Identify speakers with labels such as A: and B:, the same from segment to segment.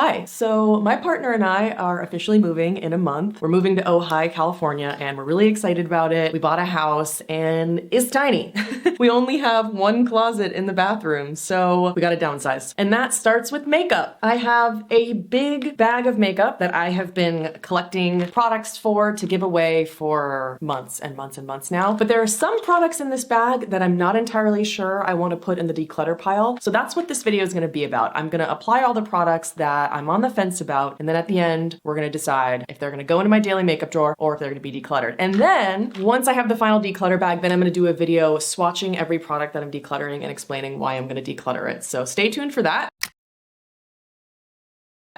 A: Hi, so my partner and I are officially moving in a month. We're moving to Ojai, California, and we're really excited about it. We bought a house and it's tiny. We only have one closet in the bathroom, so we gotta downsize. And that starts with makeup. I have a big bag of makeup that I have been collecting products for to give away for months and months and months now. But there are some products in this bag that I'm not entirely sure I want to put in the declutter pile. So that's what this video is gonna be about. I'm gonna apply all the products that I'm on the fence about, and then at the end, we're gonna decide if they're gonna go into my daily makeup drawer or if they're gonna be decluttered. And then, once I have the final declutter bag, then I'm gonna do a video swatching every product that I'm decluttering and explaining why I'm gonna declutter it. So stay tuned for that.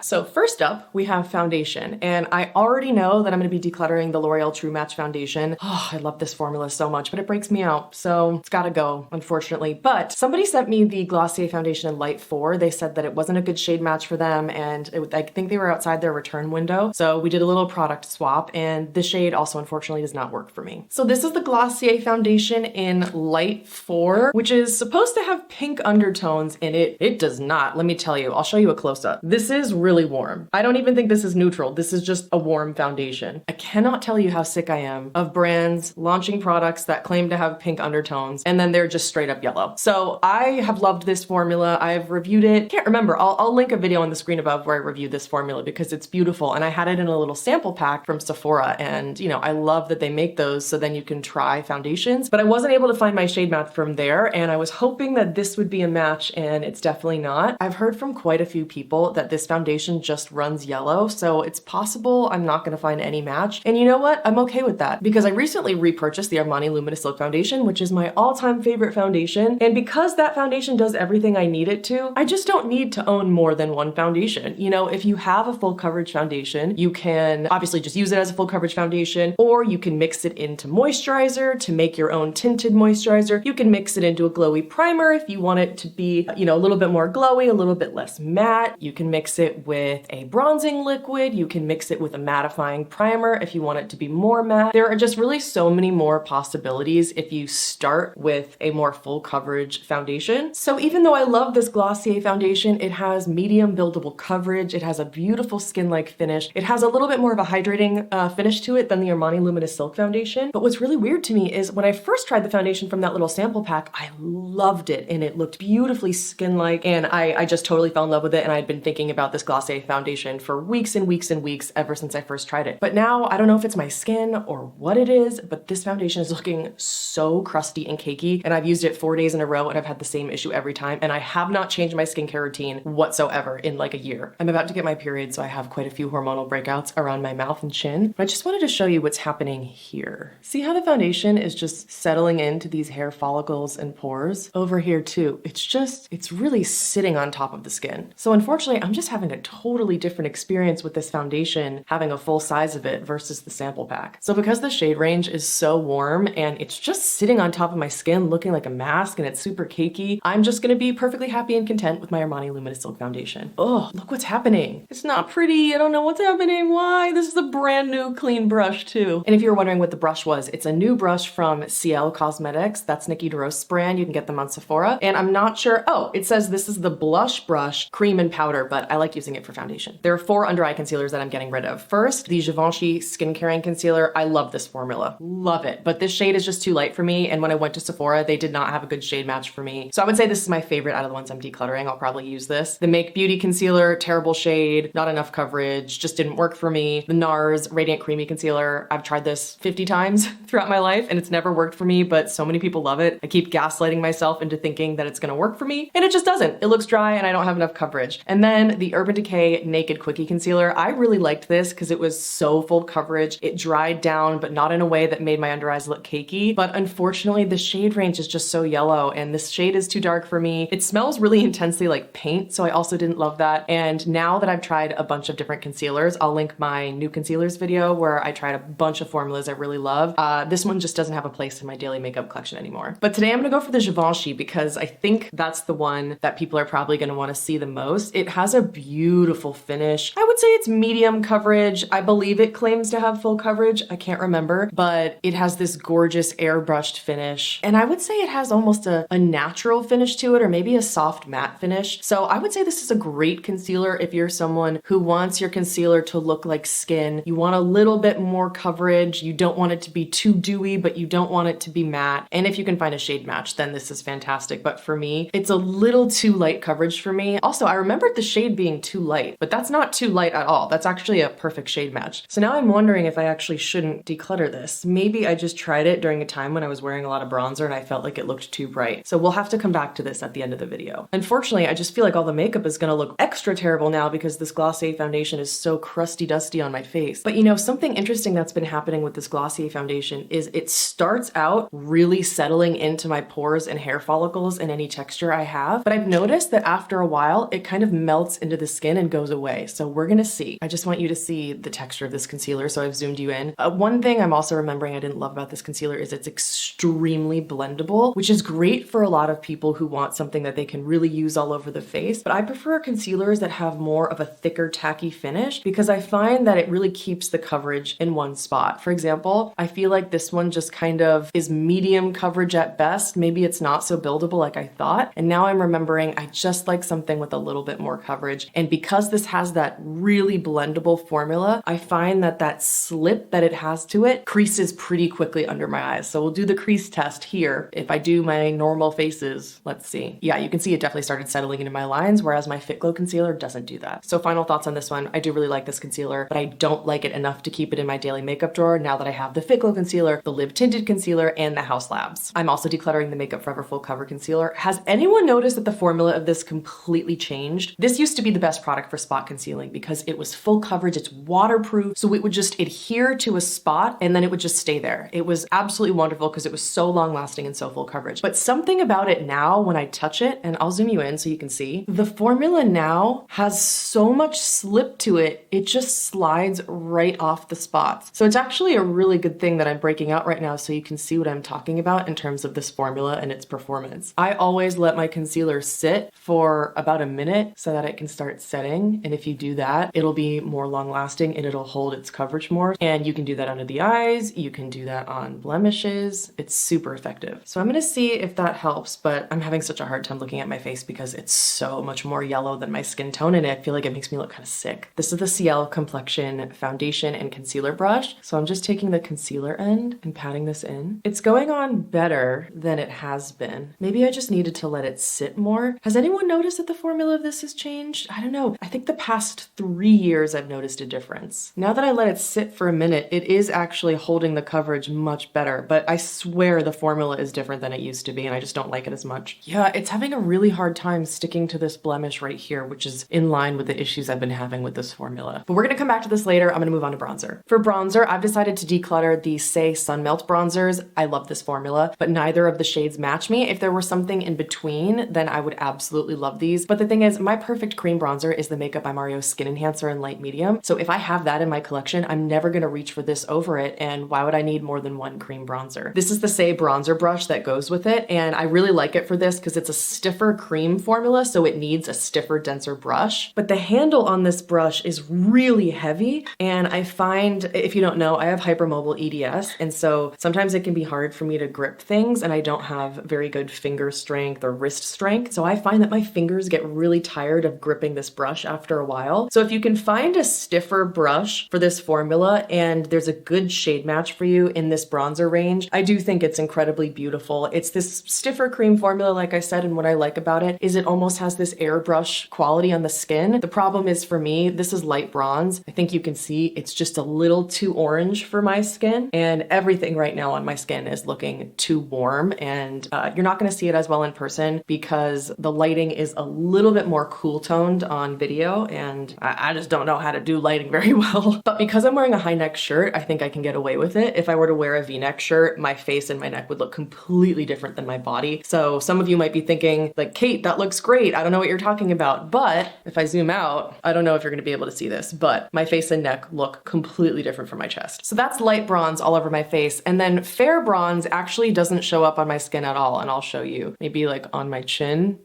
A: So first up, we have foundation, and I already know that I'm gonna be decluttering the L'Oreal True Match foundation. Oh, I love this formula so much, but it breaks me out, so it's gotta go, unfortunately. But somebody sent me the Glossier foundation in Light 4. They said that it wasn't a good shade match for them, and I think they were outside their return window. So we did a little product swap, and the shade also unfortunately does not work for me. So this is the Glossier foundation in Light 4, which is supposed to have pink undertones in it. It does not, let me tell you. I'll show you a close-up. This is really warm. I don't even think this is neutral. This is just a warm foundation. I cannot tell you how sick I am of brands launching products that claim to have pink undertones and then they're just straight up yellow. So I have loved this formula. I've reviewed it. Can't remember. I'll link a video on the screen above where I reviewed this formula because it's beautiful, and I had it in a little sample pack from Sephora, and you know, I love that they make those so then you can try foundations, but I wasn't able to find my shade match from there, and I was hoping that this would be a match, and it's definitely not. I've heard from quite a few people that this foundation just runs yellow, so it's possible I'm not gonna find any match. And you know what? I'm okay with that because I recently repurchased the Armani Luminous Silk Foundation, which is my all-time favorite foundation. And because that foundation does everything I need it to, I just don't need to own more than one foundation. You know, if you have a full coverage foundation, you can obviously just use it as a full coverage foundation, or you can mix it into moisturizer to make your own tinted moisturizer. You can mix it into a glowy primer if you want it to be, you know, a little bit more glowy, a little bit less matte. You can mix it with a bronzing liquid. You can mix it with a mattifying primer if you want it to be more matte. There are just really so many more possibilities if you start with a more full coverage foundation. So even though I love this Glossier foundation, it has medium buildable coverage. It has a beautiful skin-like finish. It has a little bit more of a hydrating finish to it than the Armani Luminous Silk foundation. But what's really weird to me is when I first tried the foundation from that little sample pack, I loved it and it looked beautifully skin-like, and I just totally fell in love with it, and I'd been thinking about this Glossier foundation for weeks and weeks and weeks ever since I first tried it. But now I don't know if it's my skin or what it is, but this foundation is looking so crusty and cakey, and I've used it 4 days in a row and I've had the same issue every time, and I have not changed my skincare routine whatsoever in like a year. I'm about to get my period, so I have quite a few hormonal breakouts around my mouth and chin, but I just wanted to show you what's happening here. See how the foundation is just settling into these hair follicles and pores? Over here too. It's really sitting on top of the skin. So unfortunately, I'm just having a totally different experience with this foundation having a full size of it versus the sample pack. So because the shade range is so warm and it's just sitting on top of my skin looking like a mask and it's super cakey, I'm just gonna be perfectly happy and content with my Armani Luminous Silk foundation. Oh, look what's happening. It's not pretty. I don't know what's happening. Why? This is a brand new clean brush too. And if you're wondering what the brush was, it's a new brush from Ciele Cosmetics. That's Nikki DeRose's brand. You can get them on Sephora. And I'm not sure, oh, it says this is the blush brush, cream and powder, but I like using it for foundation. There are 4 under eye concealers that I'm getting rid of. First, the Givenchy Skin Caring Concealer. I love this formula. Love it. But this shade is just too light for me, and when I went to Sephora, they did not have a good shade match for me. So I would say this is my favorite out of the ones I'm decluttering. I'll probably use this. The Make Beauty Concealer, terrible shade, not enough coverage, just didn't work for me. The NARS Radiant Creamy Concealer. I've tried this 50 times throughout my life, and it's never worked for me, but so many people love it. I keep gaslighting myself into thinking that it's gonna work for me, and it just doesn't. It looks dry, and I don't have enough coverage. And then the Urban Decay Naked Quickie Concealer. I really liked this because it was so full coverage. It dried down, but not in a way that made my under eyes look cakey. But unfortunately, the shade range is just so yellow, and this shade is too dark for me. It smells really intensely like paint, so I also didn't love that. And now that I've tried a bunch of different concealers, I'll link my new concealers video where I tried a bunch of formulas I really love. This one just doesn't have a place in my daily makeup collection anymore. But today I'm gonna go for the Givenchy because I think that's the one that people are probably gonna wanna see the most. It has a beautiful beautiful finish. I would say it's medium coverage. I believe it claims to have full coverage. I can't remember, but it has this gorgeous airbrushed finish. And I would say it has almost a natural finish to it, or maybe a soft matte finish. So I would say this is a great concealer if you're someone who wants your concealer to look like skin. You want a little bit more coverage. You don't want it to be too dewy, but you don't want it to be matte. And if you can find a shade match, then this is fantastic. But for me, it's a little too light coverage for me. Also, I remembered the shade being too light, but that's not too light at all. That's actually a perfect shade match. So now I'm wondering if I actually shouldn't declutter this. Maybe I just tried it during a time when I was wearing a lot of bronzer and I felt like it looked too bright. So we'll have to come back to this at the end of the video. Unfortunately, I just feel like all the makeup is gonna look extra terrible now because this Glossier foundation is so crusty dusty on my face. But you know, something interesting that's been happening with this Glossier foundation is it starts out really settling into my pores and hair follicles and any texture I have. But I've noticed that after a while, it kind of melts into the skin and goes away. So we're gonna see. I just want you to see the texture of this concealer, so I've zoomed you in. One thing I'm also remembering I didn't love about this concealer is it's extremely blendable, which is great for a lot of people who want something that they can really use all over the face. But I prefer concealers that have more of a thicker, tacky finish because I find that it really keeps the coverage in one spot. For example, I feel like this one just kind of is medium coverage at best. Maybe it's not so buildable like I thought. And now I'm remembering I just like something with a little bit more coverage. And because this has that really blendable formula, I find that that slip that it has to it creases pretty quickly under my eyes. So we'll do the crease test here. If I do my normal faces, let's see. Yeah, you can see it definitely started settling into my lines, whereas my Fit Glow concealer doesn't do that. So final thoughts on this one. I do really like this concealer, but I don't like it enough to keep it in my daily makeup drawer now that I have the Fit Glow concealer, the Live Tinted concealer, and the House Labs. I'm also decluttering the Makeup Forever Full Cover Concealer. Has anyone noticed that the formula of this completely changed? This used to be the best product for spot concealing because it was full coverage, it's waterproof, so it would just adhere to a spot and then it would just stay there. It was absolutely wonderful because it was so long lasting and so full coverage. But something about it now when I touch it, and I'll zoom you in so you can see, the formula now has so much slip to it, it just slides right off the spots. So it's actually a really good thing that I'm breaking out right now so you can see what I'm talking about in terms of this formula and its performance. I always let my concealer sit for about a minute so that it can start setting. And if you do that, it'll be more long lasting and it'll hold its coverage more. And you can do that under the eyes. You can do that on blemishes. It's super effective. So I'm going to see if that helps, but I'm having such a hard time looking at my face because it's so much more yellow than my skin tone and I feel like it makes me look kind of sick. This is the Ciele Complexion Foundation and Concealer Brush. So I'm just taking the concealer end and patting this in. It's going on better than it has been. Maybe I just needed to let it sit more. Has anyone noticed that the formula of this has changed? I don't know. I think the past 3 years I've noticed a difference. Now that I let it sit for a minute, it is actually holding the coverage much better, but I swear the formula is different than it used to be and I just don't like it as much. Yeah, it's having a really hard time sticking to this blemish right here, which is in line with the issues I've been having with this formula. But we're gonna come back to this later. I'm gonna move on to bronzer. For bronzer, I've decided to declutter the Saie Sun Melt bronzers. I love this formula, but neither of the shades match me. If there were something in between, then I would absolutely love these. But the thing is, my perfect cream bronzer is the Makeup by Mario Skin Enhancer in light medium. So if I have that in my collection, I'm never gonna reach for this over it. And why would I need more than one cream bronzer? This is the Saie bronzer brush that goes with it. And I really like it for this because it's a stiffer cream formula, so it needs a stiffer, denser brush. But the handle on this brush is really heavy. And I find, if you don't know, I have hypermobile EDS. And so sometimes it can be hard for me to grip things and I don't have very good finger strength or wrist strength. So I find that my fingers get really tired of gripping this brush after a while. So if you can find a stiffer brush for this formula and there's a good shade match for you in this bronzer range, I do think it's incredibly beautiful. It's this stiffer cream formula, like I said, and what I like about it is it almost has this airbrush quality on the skin. The problem is for me, this is light bronze. I think you can see it's just a little too orange for my skin and everything right now on my skin is looking too warm and you're not gonna see it as well in person because the lighting is a little bit more cool toned on video and I just don't know how to do lighting very well. But because I'm wearing a high neck shirt, I think I can get away with it. If I were to wear a V-neck shirt, my face and my neck would look completely different than my body. So some of you might be thinking like, Kate, that looks great. I don't know what you're talking about. But if I zoom out, I don't know if you're gonna be able to see this, but my face and neck look completely different from my chest. So that's light bronze all over my face. And then fair bronze actually doesn't show up on my skin at all. And I'll show you maybe like on my chin.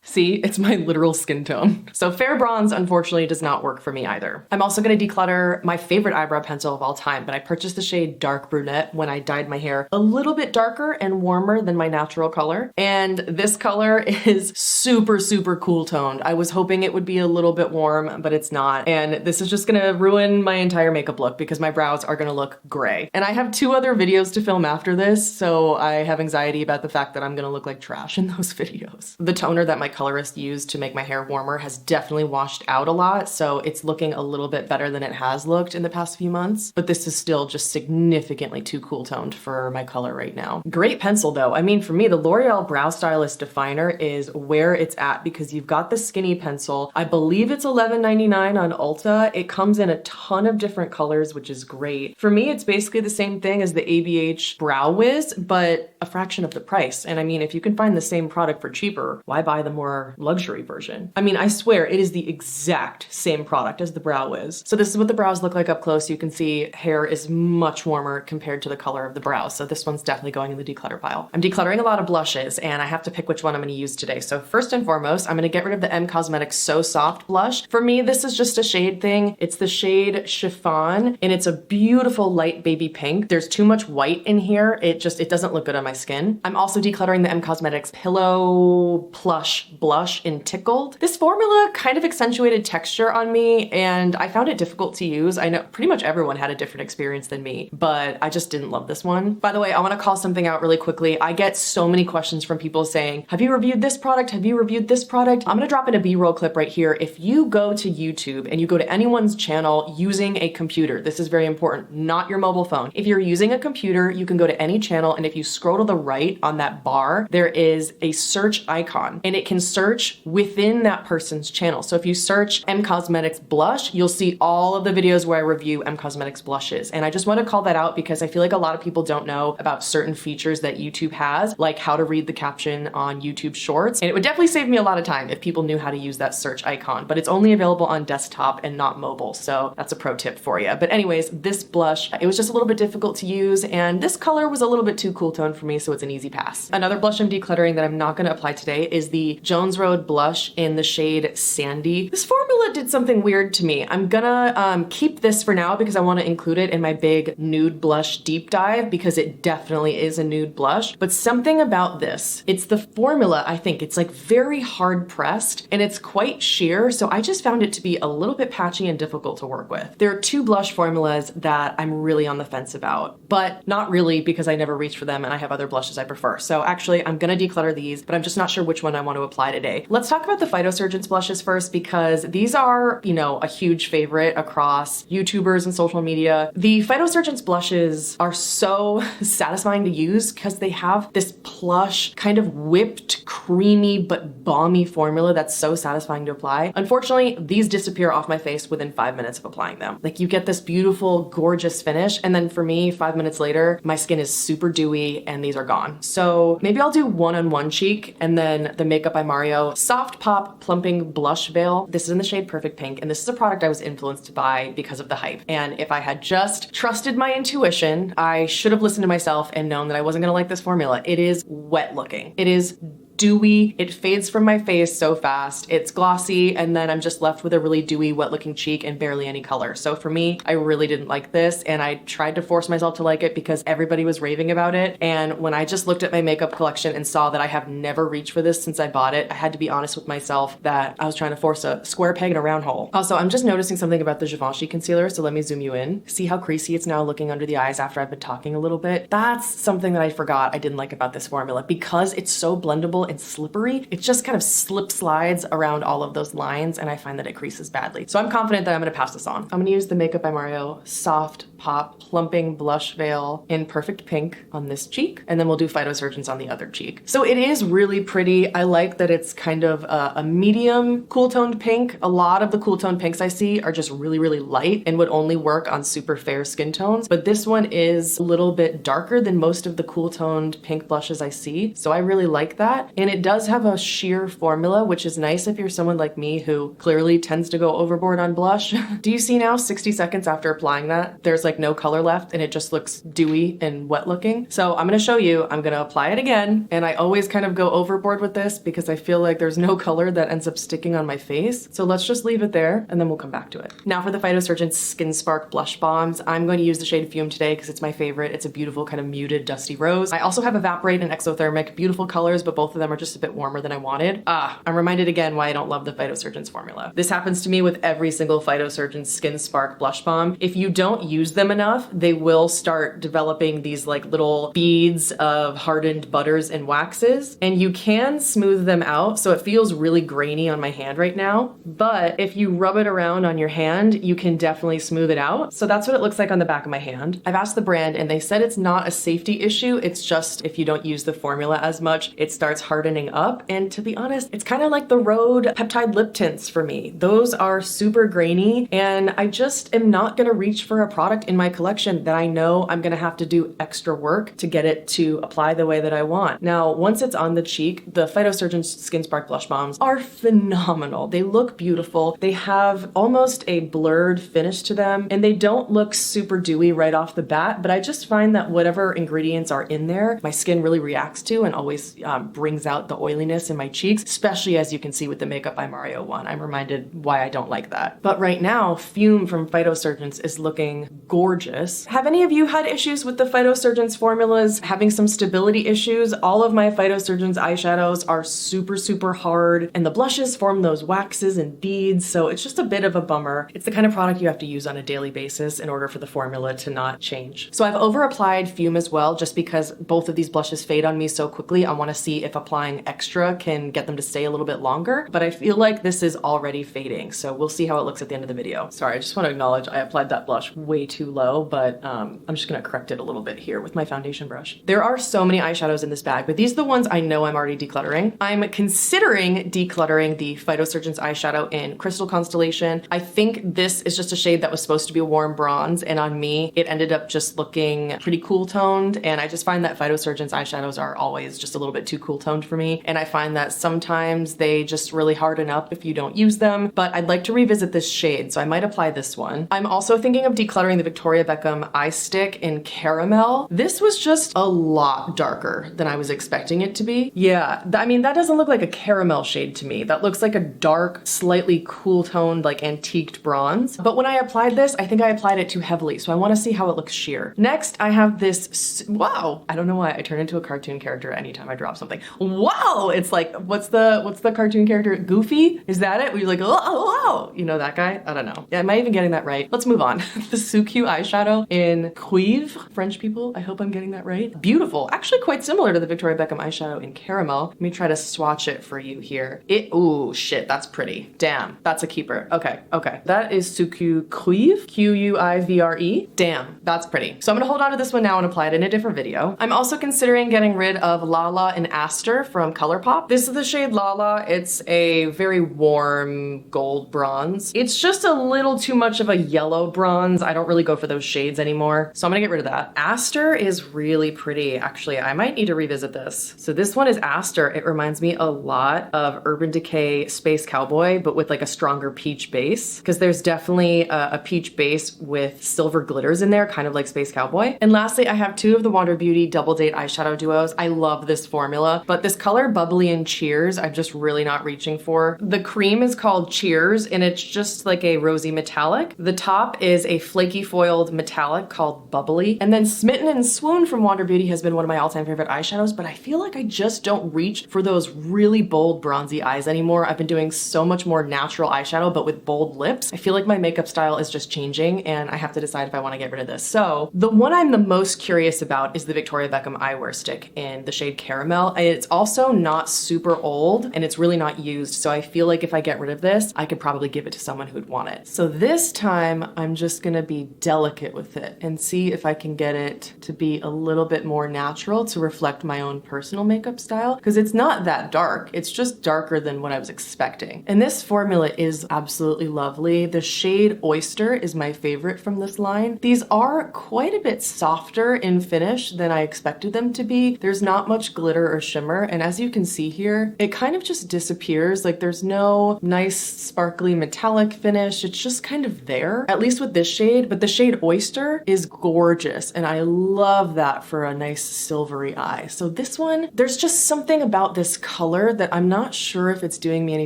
A: See, it's my literal skin tone. So fair bronze, unfortunately, does not work for me either. I'm also gonna declutter my favorite eyebrow pencil of all time, but I purchased the shade Dark Brunette when I dyed my hair a little bit darker and warmer than my natural color. And this color is super, super cool toned. I was hoping it would be a little bit warm, but it's not. And this is just gonna ruin my entire makeup look because my brows are gonna look gray. And I have 2 other videos to film after this, so I have anxiety about the fact that I'm gonna look like trash in those videos. The toner that my colorist used to make my hair warmer has definitely washed out a lot, so it's looking a little bit better than it has looked in the past few months, but this is still just significantly too cool toned for my color right now. Great pencil though. I mean, for me, the L'Oreal Brow Stylist Definer is where it's at because you've got the skinny pencil. I believe it's $11.99 on Ulta. It comes in a ton of different colors, which is great. For me, it's basically the same thing as the ABH Brow Wiz, but a fraction of the price. And I mean, if you can find the same product for cheaper, why buy the more luxury version? I mean, I swear it is the exact same product as the Brow Wiz. So this is what the brows look like up close. You can see hair is much warmer compared to the color of the brows. So this one's definitely going in the declutter pile. I'm decluttering a lot of blushes and I have to pick which one I'm going to use today. So first and foremost, I'm going to get rid of the M Cosmetics So Soft blush. For me, this is just a shade thing. It's the shade Chiffon and it's a beautiful light baby pink. There's too much white in here. It doesn't look good on my skin. I'm also decluttering the M Cosmetics Pillow Plush blush in Tickled. This formula kind of accentuated texture on me and I found it difficult to use. I know pretty much everyone had a different experience than me, but I just didn't love this one. By the way, I want to call something out really quickly. I get so many questions from people saying, have you reviewed this product? Have you reviewed this product? I'm going to drop in a B-roll clip right here. If you go to YouTube and you go to anyone's channel using a computer, this is very important, not your mobile phone. If you're using a computer, you can go to any channel and if you scroll to the right on that bar, there is a search icon and it can search within that person's channel. So if you search M Cosmetics blush, you'll see all of the videos where I review M Cosmetics blushes. And I just want to call that out because I feel like a lot of people don't know about certain features that YouTube has, like how to read the caption on YouTube Shorts. And it would definitely save me a lot of time if people knew how to use that search icon, but it's only available on desktop and not mobile. So that's a pro tip for you. But anyways, this blush, it was just a little bit difficult to use and this color was a little bit too cool toned for me, so it's an easy pass. Another blush I'm decluttering that I'm not going to apply today is the Jones Road blush in the shade Sandy. This formula did something weird to me. I'm gonna keep this for now because I want to include it in my big nude blush deep dive because it definitely is a nude blush. But something about this, it's the formula, I think. It's like very hard pressed and it's quite sheer, so I just found it to be a little bit patchy and difficult to work with. There are 2 blush formulas that I'm really on the fence about, but not really because I never reach for them and I have other blushes I prefer. So actually, I'm gonna declutter these, but I'm just not sure which one I want to apply today. Let's talk about the Phytosurgence blushes first because these are, you know, a huge favorite across YouTubers and social media. The Phytosurgence blushes are so satisfying to use because they have this plush, kind of whipped, creamy, but balmy formula that's so satisfying to apply. Unfortunately, these disappear off my face within 5 minutes of applying them. Like you get this beautiful, gorgeous finish, and then for me, 5 minutes later, my skin is super dewy and these are gone. So maybe I'll do one on one cheek and then the Makeup by Mario Soft Pop Plumping Blush Veil. This is in the shade Perfect Pink, and this is a product I was influenced by because of the hype. And if I had just trusted my intuition, I should have listened to myself and known that I wasn't gonna like this formula. It is wet looking. It is dewy. It fades from my face so fast. It's glossy and then I'm just left with a really dewy, wet looking cheek and barely any color. So for me, I really didn't like this and I tried to force myself to like it because everybody was raving about it. And when I just looked at my makeup collection and saw that I have never reached for this since I bought it, I had to be honest with myself that I was trying to force a square peg in a round hole. Also, I'm just noticing something about the Givenchy concealer, so let me zoom you in. See how creasy it's now looking under the eyes after I've been talking a little bit? That's something that I forgot I didn't like about this formula. Because it's so blendable and slippery, it just kind of slip slides around all of those lines and I find that it creases badly. So I'm confident that I'm gonna pass this on. I'm gonna use the Makeup by Mario Soft Pop Plumping Blush Veil in Perfect Pink on this cheek, and then we'll do Phytosurgence on the other cheek. So it is really pretty. I like that it's kind of a medium cool toned pink. A lot of the cool toned pinks I see are just really, really light and would only work on super fair skin tones, but this one is a little bit darker than most of the cool toned pink blushes I see. So I really like that. And it does have a sheer formula, which is nice if you're someone like me who clearly tends to go overboard on blush. Do you see now 60 seconds after applying that, there's like like no color left and it just looks dewy and wet looking. So I'm gonna show you, I'm gonna apply it again. And I always kind of go overboard with this because I feel like there's no color that ends up sticking on my face. So let's just leave it there and then we'll come back to it. Now for the Phytosurgence Skin Spark Blush Bombs, I'm going to use the shade Fume today because it's my favorite. It's a beautiful kind of muted dusty rose. I also have Evaporate and Exothermic, beautiful colors, but both of them are just a bit warmer than I wanted. I'm reminded again why I don't love the Phytosurgence formula. This happens to me with every single Phytosurgence Skin Spark Blush Bomb. If you don't use them enough, they will start developing these like little beads of hardened butters and waxes, and you can smooth them out. So it feels really grainy on my hand right now, but if you rub it around on your hand, you can definitely smooth it out. So that's what it looks like on the back of my hand. I've asked the brand and they said it's not a safety issue. It's just if you don't use the formula as much, it starts hardening up. And to be honest, it's kind of like the Rhode peptide lip tints for me. Those are super grainy and I just am not gonna reach for a product in my collection that I know I'm gonna have to do extra work to get it to apply the way that I want. Now, once it's on the cheek, the Phytosurgence Skin Spark Blush Bombs are phenomenal. They look beautiful. They have almost a blurred finish to them and they don't look super dewy right off the bat, but I just find that whatever ingredients are in there, my skin really reacts to and always brings out the oiliness in my cheeks, especially as you can see with the Makeup by Mario one. I'm reminded why I don't like that. But right now, Fume from Phytosurgence is looking gorgeous. Have any of you had issues with the Phytosurgence formulas, having some stability issues? All of my Phytosurgence eyeshadows are super, super hard and the blushes form those waxes and beads, so it's just a bit of a bummer. It's the kind of product you have to use on a daily basis in order for the formula to not change. So I've over applied Fume as well, just because both of these blushes fade on me so quickly. I want to see if applying extra can get them to stay a little bit longer, but I feel like this is already fading, so we'll see how it looks at the end of the video. Sorry, I just want to acknowledge I applied that blush way too low, but I'm just gonna correct it a little bit here with my foundation brush. There are so many eyeshadows in this bag, but these are the ones I know I'm already decluttering. I'm considering decluttering the Phytosurgence eyeshadow in Crystal Constellation. I think this is just a shade that was supposed to be a warm bronze, and on me, it ended up just looking pretty cool toned, and I just find that Phytosurgence eyeshadows are always just a little bit too cool toned for me, and I find that sometimes they just really harden up if you don't use them, but I'd like to revisit this shade, so I might apply this one. I'm also thinking of decluttering the Victoria Beckham Eye Stick in Caramel. This was just a lot darker than I was expecting it to be. Yeah, I mean, that doesn't look like a caramel shade to me. That looks like a dark, slightly cool toned, like antiqued bronze. But when I applied this, I think I applied it too heavily, so I want to see how it looks sheer. Next, I have this, wow, I don't know why I turn into a cartoon character anytime I drop something. Wow, it's like, what's the cartoon character? Goofy? Is that it? Where you're like, oh, you know that guy? I don't know. Yeah, am I even getting that right? Let's move on. The Suku eyeshadow in Cuirve. French people, I hope I'm getting that right. Beautiful. Actually quite similar to the Victoria Beckham eyeshadow in Caramel. Let me try to swatch it for you here. Ooh, shit, that's pretty. Damn, that's a keeper. Okay. That is Suku Cuirve, Q-U-I-V-R-E. Damn, that's pretty. So I'm gonna hold on to this one now and apply it in a different video. I'm also considering getting rid of LaLa and Aster from Colourpop. This is the shade LaLa. It's a very warm gold bronze. It's just a little too much of a yellow bronze. I don't really go for those shades anymore, so I'm gonna get rid of that. Aster is really pretty. Actually, I might need to revisit this. So this one is Aster. It reminds me a lot of Urban Decay Space Cowboy, but with like a stronger peach base, because there's definitely a peach base with silver glitters in there, kind of like Space Cowboy. And lastly, I have two of the Wander Beauty Double Date eyeshadow duos. I love this formula, but this color Bubbly and Cheers, I'm just really not reaching for. The cream is called Cheers, and it's just like a rosy metallic. The top is a flaky foiled metallic called Bubbly. And then Smitten and Swoon from Wander Beauty has been one of my all-time favorite eyeshadows, but I feel like I just don't reach for those really bold bronzy eyes anymore. I've been doing so much more natural eyeshadow, but with bold lips. I feel like my makeup style is just changing and I have to decide if I want to get rid of this. So the one I'm the most curious about is the Victoria Beckham eyewear stick in the shade Caramel. It's also not super old and it's really not used. So I feel like if I get rid of this, I could probably give it to someone who'd want it. So this time I'm just gonna be delicate with it and see if I can get it to be a little bit more natural to reflect my own personal makeup style, because it's not that dark. It's just darker than what I was expecting. And this formula is absolutely lovely. The shade Oyster is my favorite from this line. These are quite a bit softer in finish than I expected them to be. There's not much glitter or shimmer, and as you can see here, it kind of just disappears. Like there's no nice sparkly metallic finish. It's just kind of there, at least with this shade, but the shade Oyster is gorgeous, and I love that for a nice silvery eye. So this one, there's just something about this color that I'm not sure if it's doing me any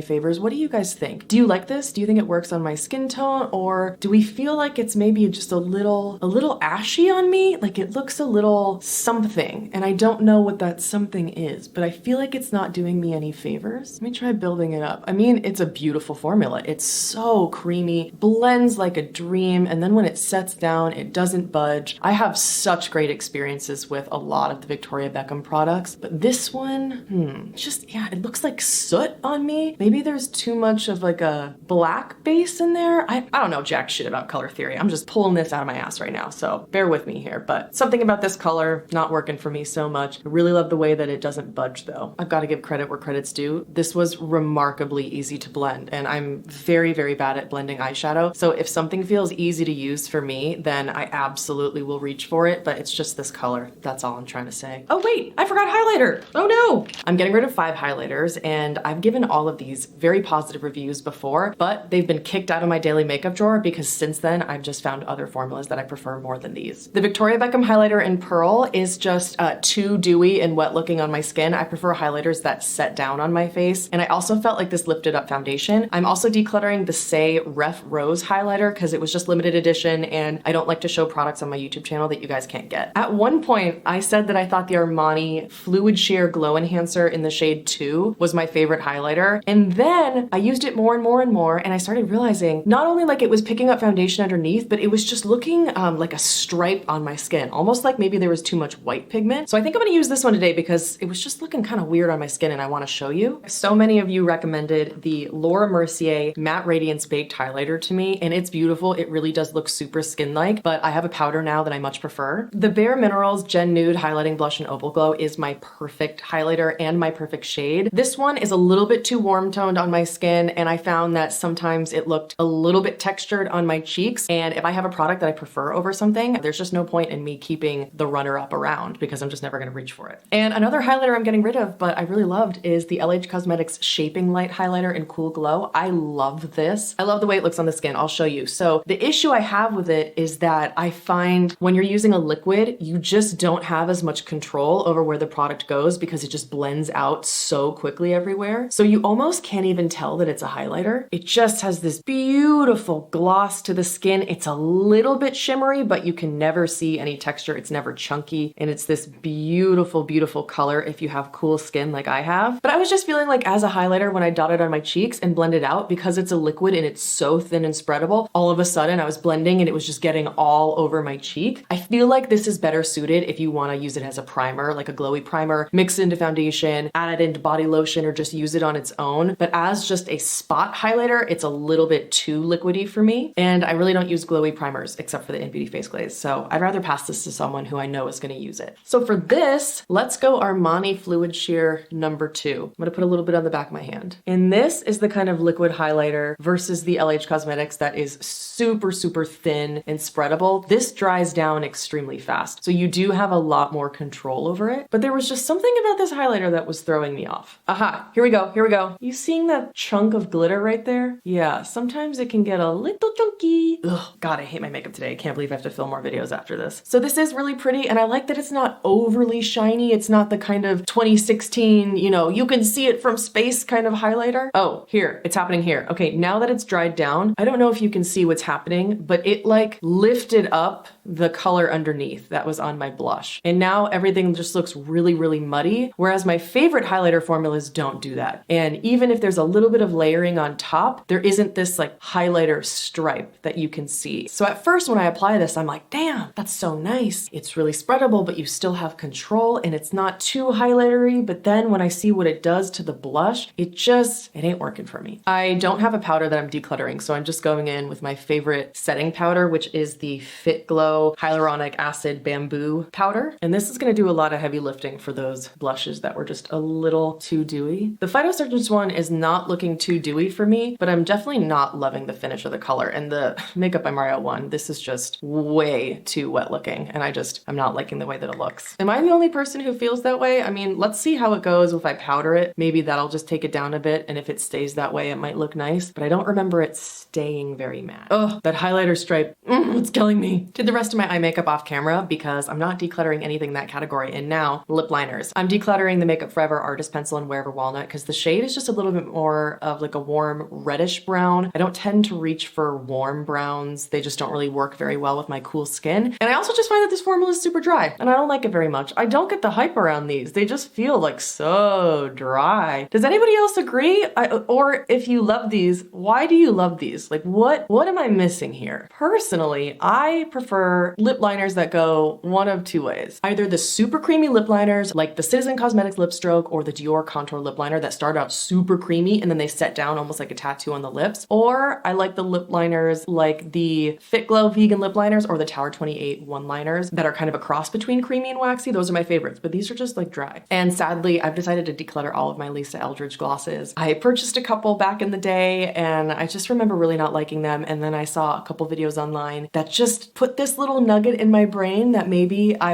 A: favors. What do you guys think? Do you like this? Do you think it works on my skin tone, or do we feel like it's maybe just a little ashy on me? Like it looks a little something, and I don't know what that something is, but I feel like it's not doing me any favors. Let me try building it up. I mean, it's a beautiful formula. It's so creamy, blends like a dream, and then when it sets down, it doesn't budge. I have such great experiences with a lot of the Victoria Beckham products, but this one, just, yeah, it looks like soot on me. Maybe there's too much of like a black base in there. I don't know jack shit about color theory. I'm just pulling this out of my ass right now, so bear with me here, but something about this color not working for me so much. I really love the way that it doesn't budge though. I've got to give credit where credit's due. This was remarkably easy to blend, and I'm very, very bad at blending eyeshadow. So if something feels easy to use for me, then I absolutely will reach for it, but it's just this color. That's all I'm trying to say. Oh wait, I forgot highlighter. Oh no. I'm getting rid of 5 highlighters, and I've given all of these very positive reviews before, but they've been kicked out of my daily makeup drawer because since then I've just found other formulas that I prefer more than these. The Victoria Beckham highlighter in Pearl is just too dewy and wet looking on my skin. I prefer highlighters that set down on my face, and I also felt like this lifted up foundation. I'm also decluttering the Saie Ref Rose highlighter because it was just limited edition, and I don't like to show products on my YouTube channel that you guys can't get. At one point, I said that I thought the Armani Fluid Sheer Glow Enhancer in the shade 2 was my favorite highlighter, and then I used it more and more and more, and I started realizing not only like it was picking up foundation underneath, but it was just looking like a stripe on my skin, almost like maybe there was too much white pigment. So I think I'm gonna use this one today because it was just looking kind of weird on my skin, and I want to show you. So many of you recommended the Laura Mercier Matte Radiance Baked Highlighter to me, and it's beautiful. It really does look super skin-like, but I have a powder now that I much prefer. The Bare Minerals Gen Nude Highlighting Blush in Opal Glow is my perfect highlighter and my perfect shade. This one is a little bit too warm toned on my skin, and I found that sometimes it looked a little bit textured on my cheeks, and if I have a product that I prefer over something, there's just no point in me keeping the runner-up around because I'm just never gonna reach for it. And another highlighter I'm getting rid of, but I really loved, is the LH Cosmetics Shaping Light Highlighter in Cool Glow. I love this. I love the way it looks on the skin. I'll show you. So the issue I have with it is that I find when you're using a liquid, you just don't have as much control over where the product goes because it just blends out so quickly everywhere. So you almost can't even tell that it's a highlighter. It just has this beautiful gloss to the skin. It's a little bit shimmery, but you can never see any texture. It's never chunky, and it's this beautiful, beautiful color if you have cool skin like I have. But I was just feeling like as a highlighter, when I dot it on my cheeks and blend it out, because it's a liquid and it's so thin and spreadable, all of a sudden I was blending and it was just getting all over my cheek. I feel like this is better suited if you want to use it as a primer, like a glowy primer, mix it into foundation, add it into body lotion, or just use it on its own. But as just a spot highlighter, it's a little bit too liquidy for me, and I really don't use glowy primers except for the In Beauty Face Glaze, so I'd rather pass this to someone who I know is going to use it. So for this, let's go Armani Fluid Sheer number 2. I'm gonna put a little bit on the back of my hand. And this is the kind of liquid highlighter versus the LH Cosmetics that is super, super thin and spreadable. This dries down extremely fast, so you do have a lot more control over it, but there was just something about this highlighter that was throwing me off. Aha, here we go, here we go. You seeing that chunk of glitter right there? Yeah, sometimes it can get a little chunky. Ugh, God, I hate my makeup today. I can't believe I have to film more videos after this. So this is really pretty, and I like that it's not overly shiny. It's not the kind of 2016, you know, you can see it from space kind of highlighter. Oh, here, it's happening here. Okay, now that it's dried down, I don't know if you can see what's happening, but it like lifted up the color underneath that was on my blush. And now everything just looks really, really muddy, whereas my favorite highlighter formulas don't do that. And even if there's a little bit of layering on top, there isn't this like highlighter stripe that you can see. So at first when I apply this, I'm like, damn, that's so nice. It's really spreadable, but you still have control and it's not too highlightery. But then when I see what it does to the blush, it ain't working for me. I don't have a powder that I'm decluttering, so I'm just going in with my favorite setting powder, which is the Fit Glow Glow Hyaluronic Acid Bamboo Powder. And this is gonna do a lot of heavy lifting for those blushes that were just a little too dewy. The Phytosurgence one is not looking too dewy for me, but I'm definitely not loving the finish of the color. And the Makeup by Mario one, this is just way too wet looking. And I'm not liking the way that it looks. Am I the only person who feels that way? I mean, let's see how it goes if I powder it. Maybe that'll just take it down a bit. And if it stays that way, it might look nice, but I don't remember it staying very matte. Oh, that highlighter stripe, it's killing me. Did the rest of my eye makeup off camera because I'm not decluttering anything in that category. And now lip liners. I'm decluttering the Makeup Forever Artist Pencil in Wherever Walnut because the shade is just a little bit more of like a warm reddish brown. I don't tend to reach for warm browns. They just don't really work very well with my cool skin. And I also just find that this formula is super dry and I don't like it very much. I don't get the hype around these. They just feel like so dry. Does anybody else agree? Or if you love these, why do you love these? Like what am I missing here? Personally, I prefer lip liners that go one of two ways. Either the super creamy lip liners like the Citizen Cosmetics Lip Stroke or the Dior Contour Lip Liner that start out super creamy and then they set down almost like a tattoo on the lips. Or I like the lip liners like the Fit Glow Vegan Lip Liners or the Tower 28 one liners that are kind of a cross between creamy and waxy. Those are my favorites, but these are just like dry. And sadly, I've decided to declutter all of my Lisa Eldridge glosses. I purchased a couple back in the day and I just remember really not liking them. And then I saw a couple videos online that just put this little nugget in my brain that maybe I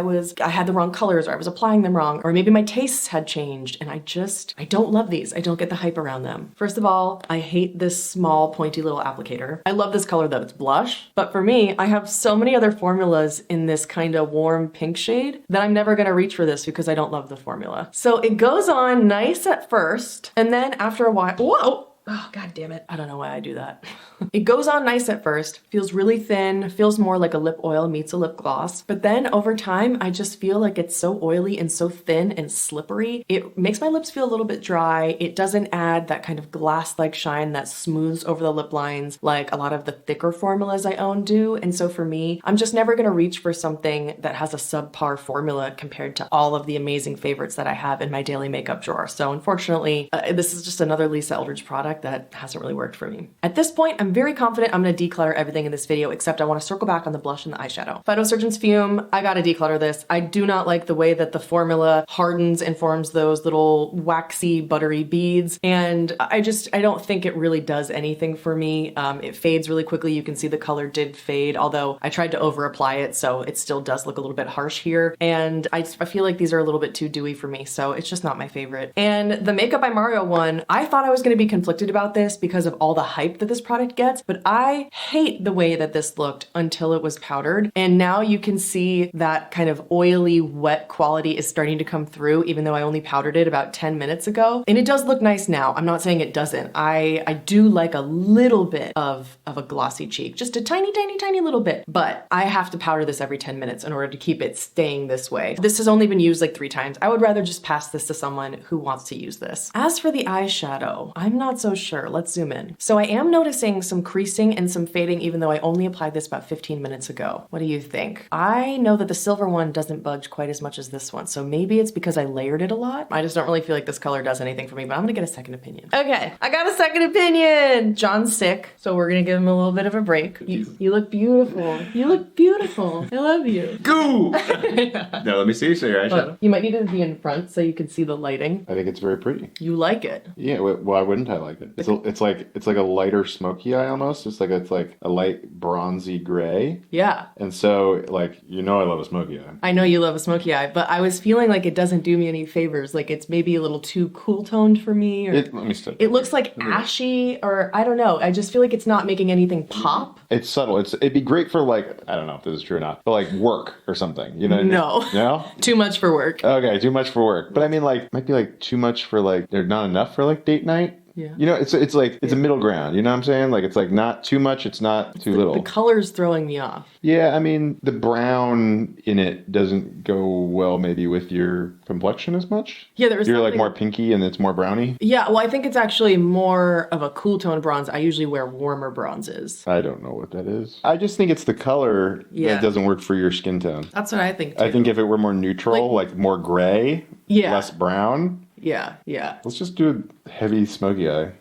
A: had the wrong colors or I was applying them wrong, or maybe my tastes had changed. And I don't love these. I don't get the hype around them. First of all, I hate this small pointy little applicator. I love this color though, it's blush. But for me, I have so many other formulas in this kind of warm pink shade that I'm never gonna reach for this because I don't love the formula. So it goes on nice at first, and then after a while, whoa! Oh, God damn it. I don't know why I do that. It goes on nice at first, feels really thin, feels more like a lip oil meets a lip gloss. But then over time, I just feel like it's so oily and so thin and slippery. It makes my lips feel a little bit dry. It doesn't add that kind of glass-like shine that smooths over the lip lines like a lot of the thicker formulas I own do. And so for me, I'm just never gonna reach for something that has a subpar formula compared to all of the amazing favorites that I have in my daily makeup drawer. So unfortunately, this is just another Lisa Eldridge product that hasn't really worked for me. At this point, I'm very confident I'm gonna declutter everything in this video, except I wanna circle back on the blush and the eyeshadow. Phytosurgence Fume, I gotta declutter this. I do not like the way that the formula hardens and forms those little waxy, buttery beads. And I don't think it really does anything for me. It fades really quickly. You can see the color did fade, although I tried to over apply it, so it still does look a little bit harsh here. And I feel like these are a little bit too dewy for me, so it's just not my favorite. And the Makeup by Mario one, I thought I was gonna be conflicted about this because of all the hype that this product gets, but I hate the way that this looked until it was powdered. And now you can see that kind of oily, wet quality is starting to come through, even though I only powdered it about 10 minutes ago. And it does look nice now. I'm not saying it doesn't. I do like a little bit of a glossy cheek, just a tiny, tiny, tiny little bit, but I have to powder this every 10 minutes in order to keep it staying this way. This has only been used like 3 times. I would rather just pass this to someone who wants to use this. As for the eyeshadow, I'm not so sure. Let's zoom in. So I am noticing some creasing and some fading, even though I only applied this about 15 minutes ago. What do you think? I know that the silver one doesn't budge quite as much as this one, so maybe it's because I layered it a lot. I just don't really feel like this color does anything for me, but I'm gonna get a second opinion. Okay, I got a second opinion! John's sick, so we're gonna give him a little bit of a break. You look beautiful. You look beautiful. I love you.
B: Go! Now let me see your eyeshadow.
A: You might need to be in front so you can see the lighting.
B: I think it's very pretty.
A: You like it?
B: Yeah, why wouldn't I like it? It's like a lighter smoky eye almost. It's like a light bronzy gray.
A: Yeah.
B: And so like, I love a smoky eye.
A: I know you love a smoky eye, but I was feeling like it doesn't do me any favors. Like it's maybe a little too cool toned for me. Or
B: let me stop.
A: It looks like ashy, or I don't know. I just feel like it's not making anything pop.
B: It's subtle. It'd be great for like, I don't know if this is true or not, but like work or something. You know what I mean?
A: No.
B: No?
A: Too much for work.
B: Okay, too much for work. But I mean like, might be like too much for like, they're not enough for like date night.
A: Yeah.
B: It's like, it's a middle ground, you know what I'm saying? Like, it's like not too much, it's not too little.
A: The color's throwing me off.
B: Yeah, I mean, the brown in it doesn't go well maybe with your complexion as much.
A: Yeah, there's
B: You're like more pinky and it's more browny.
A: Yeah, well, I think it's actually more of a cool tone bronze. I usually wear warmer bronzes.
B: I don't know what that is. I just think it's the color that doesn't work for your skin tone.
A: That's what I think too.
B: I think if it were more neutral, like more gray, less brown.
A: Yeah.
B: Let's just do a heavy smoky eye.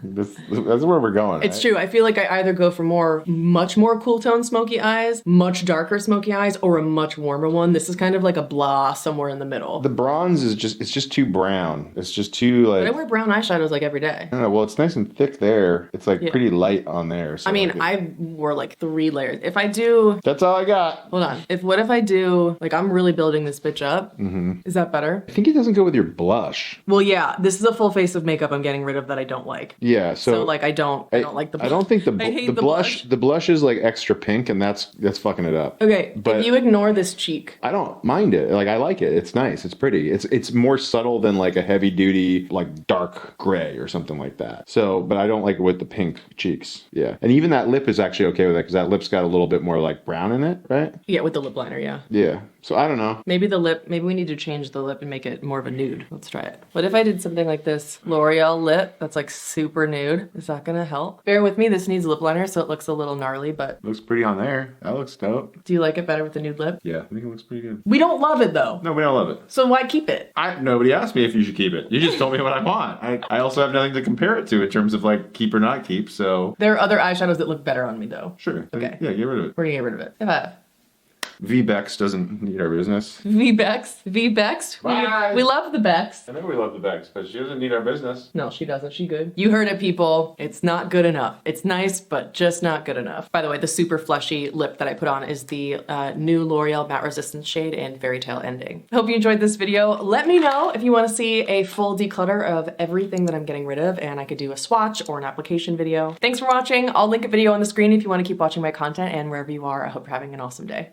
B: That's where we're going.
A: It's
B: right?
A: true. I feel like I either go for much more cool tone smoky eyes, much darker smoky eyes, or a much warmer one. This is kind of like a blah somewhere in the middle.
B: The bronze is it's just too brown. It's just too like.
A: But I wear brown eyeshadows like every day.
B: I don't know. Well, it's nice and thick there. It's like pretty light on there. So
A: I mean, I wore like 3 layers. If I do,
B: that's all I got.
A: hold on. What if I do, like I'm really building this bitch up. Is that better?
B: I think it doesn't go with your blush.
A: Well, yeah, this is a full face of makeup I'm getting rid of that I don't like.
B: Yeah.
A: So like I don't like the blush.
B: I don't think
A: I hate
B: the blush. The blush is like extra pink, and that's fucking it up.
A: Okay,
B: but
A: if you ignore this cheek.
B: I don't mind it. Like I like it. It's nice. It's pretty. It's more subtle than like a heavy duty like dark gray or something like that. So, but I don't like it with the pink cheeks. Yeah, and even that lip is actually okay with that because that lip's got a little bit more like brown in it, right?
A: Yeah, with the lip liner, yeah.
B: Yeah. So I don't know.
A: Maybe we need to change the lip and make it more of a nude. Let's try it. What if I did something like this? L'Oreal lip that's like super nude. Is that gonna help? Bear with me, this needs lip liner so it looks a little gnarly, but
B: Looks pretty on there. That looks dope.
A: do you like it better with the nude lip?
B: Yeah, I think it looks pretty good.
A: We don't love it though.
B: No, we don't love it.
A: So why keep it?
B: Nobody asked me if you should keep it. You just told me what I want. I also have nothing to compare it to in terms of like keep or not keep. So
A: There are other eyeshadows that look better on me though.
B: sure.
A: Okay.
B: Yeah, get rid of it.
A: We're gonna get rid of it. Yeah.
B: V-Bex doesn't need our business.
A: V-Bex.
B: Bye.
A: We love the Bex.
B: I know we love the Bex, but she doesn't need our business.
A: No, she doesn't. She good. You heard it, people. It's not good enough. It's nice, but just not good enough. By the way, the super fleshy lip that I put on is the new L'Oreal Matte Resistance shade in Fairy Tale Ending. Hope you enjoyed this video. Let me know if you want to see a full declutter of everything that I'm getting rid of, and I could do a swatch or an application video. Thanks for watching. I'll link a video on the screen if you want to keep watching my content, and wherever you are, I hope you're having an awesome day.